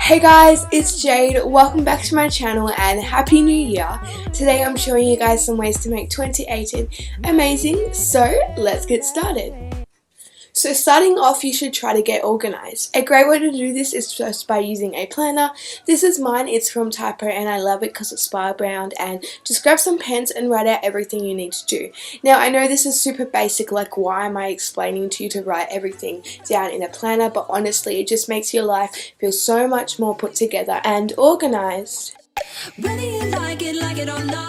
Hey guys, it's Jade. Welcome back to my channel and Happy New Year. Today I'm showing you guys some ways to make 2018 amazing, so let's get started. So starting off, you should try to get organized. A great way to do this is just by using a planner. This is mine, it's from Typo and I love it because it's spire bound, and just grab some pens and write out everything you need to do. Now I know this is super basic, like why am I explaining to you to write everything down in a planner, but honestly it just makes your life feel so much more put together and organized.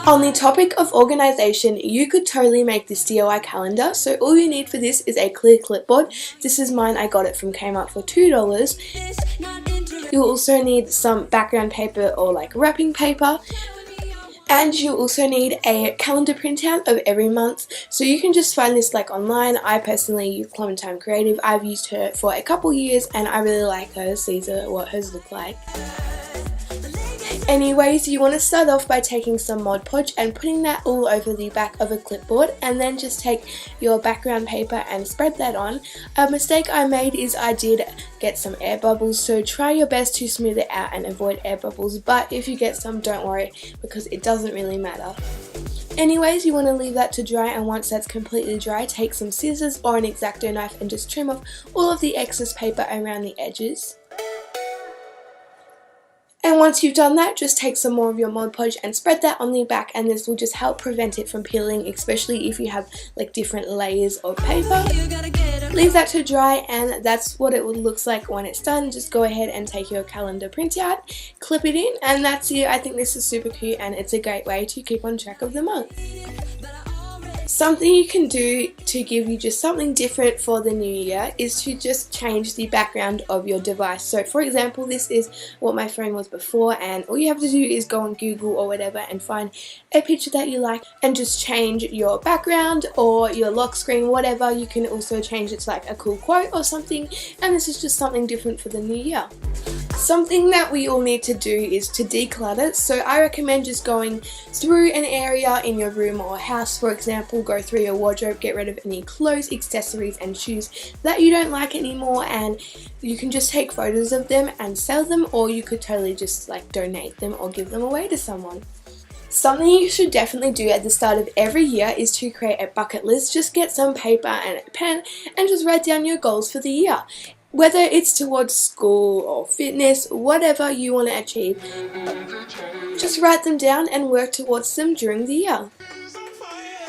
On the topic of organization, you could totally make this DIY calendar. So all you need for this is a clear clipboard. This is mine, I got it from Kmart for $2. You'll also need some background paper or like wrapping paper. And you'll also need a calendar printout of every month. So you can just find this like online. I personally use Clementine Creative. I've used her for a couple years and I really like hers. These are what hers look like. Anyways, you want to start off by taking some Mod Podge and putting that all over the back of a clipboard, and then just take your background paper and spread that on. A mistake I made is I did get some air bubbles, so try your best to smooth it out and avoid air bubbles, but if you get some, don't worry because it doesn't really matter. Anyways, you want to leave that to dry, and once that's completely dry, take some scissors or an X-Acto knife and just trim off all of the excess paper around the edges. And once you've done that, just take some more of your Mod Podge and spread that on the back, and this will just help prevent it from peeling, especially if you have like different layers of paper. Leave that to dry, and that's what it looks like when it's done. Just go ahead and take your calendar printout, clip it in, and that's it. I think this is super cute and it's a great way to keep on track of the month. Something you can do to give you just something different for the new year is to just change the background of your device. So for example, this is what my phone was before, and all you have to do is go on Google or whatever and find a picture that you like and just change your background or your lock screen, whatever. You can also change it to like a cool quote or something, and this is just something different for the new year. Something that we all need to do is to declutter, so I recommend just going through an area in your room or house. For example, go through your wardrobe, get rid of any clothes, accessories and shoes that you don't like anymore, and you can just take photos of them and sell them, or you could totally just like donate them or give them away to someone. Something you should definitely do at the start of every year is to create a bucket list. Just get some paper and a pen and just write down your goals for the year. Whether it's towards school or fitness, whatever you want to achieve, just write them down and work towards them during the year.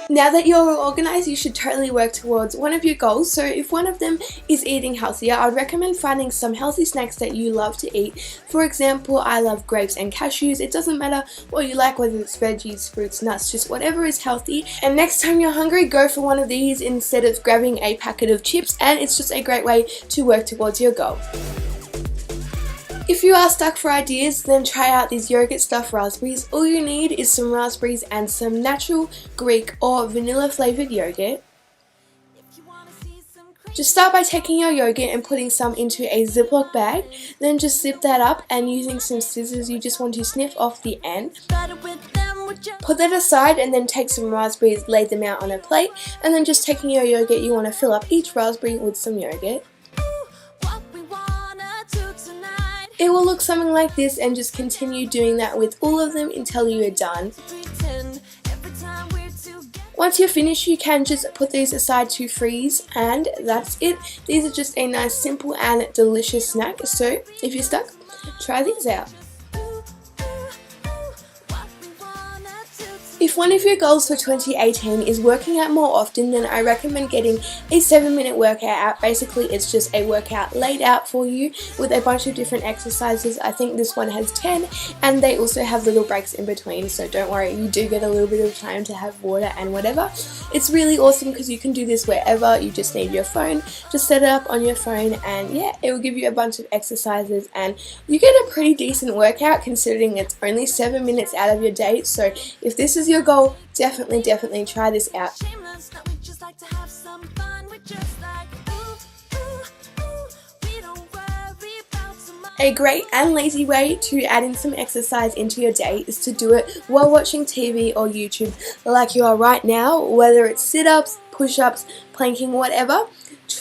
Now that you're organized, you should totally work towards one of your goals. So if one of them is eating healthier, I'd recommend finding some healthy snacks that you love to eat. For example, I love grapes and cashews. It doesn't matter what you like, whether it's veggies, fruits, nuts, just whatever is healthy. And next time you're hungry, go for one of these instead of grabbing a packet of chips, and it's just a great way to work towards your goal. If you are stuck for ideas, then try out these yogurt stuffed raspberries. All you need is some raspberries and some natural Greek or vanilla flavored yogurt. Just start by taking your yogurt and putting some into a Ziploc bag, then just zip that up, and using some scissors you just want to snip off the end. Put that aside and then take some raspberries, lay them out on a plate, and then just taking your yogurt, you want to fill up each raspberry with some yogurt. It will look something like this, and just continue doing that with all of them until you are done. Once you're finished, you can just put these aside to freeze, and that's it. These are just a nice, simple and delicious snack, so if you're stuck, try these out. If one of your goals for 2018 is working out more often, then I recommend getting a 7-minute workout out. Basically, it's just a workout laid out for you with a bunch of different exercises. I think this one has 10, and they also have little breaks in between, so don't worry, you do get a little bit of time to have water and whatever. It's really awesome because you can do this wherever. You just need your phone, just set it up on your phone, and yeah, it will give you a bunch of exercises, and you get a pretty decent workout considering it's only 7 minutes out of your day. So if this is your goal, definitely try this out. A great and lazy way to add in some exercise into your day is to do it while watching TV or YouTube like you are right now, whether it's sit-ups, push-ups, planking, whatever.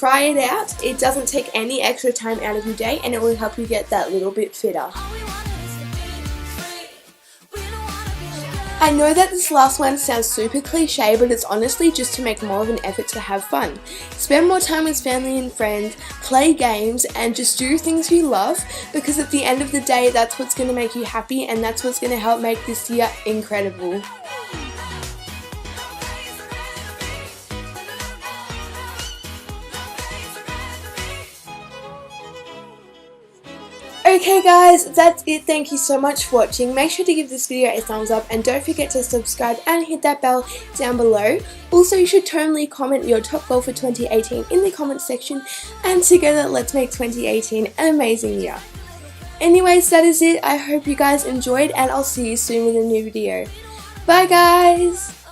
try it out. It doesn't take any extra time out of your day, and it will help you get that little bit fitter. I know that this last one sounds super cliche, but it's honestly just to make more of an effort to have fun. Spend more time with family and friends, play games, and just do things you love, because at the end of the day, that's what's going to make you happy, and that's what's going to help make this year incredible. Okay guys, that's it. Thank you so much for watching. Make sure to give this video a thumbs up, and don't forget to subscribe and hit that bell down below. Also, you should totally comment your top goal for 2018 in the comments section, and together let's make 2018 an amazing year. Anyways, that is it. I hope you guys enjoyed, and I'll see you soon with a new video. Bye guys!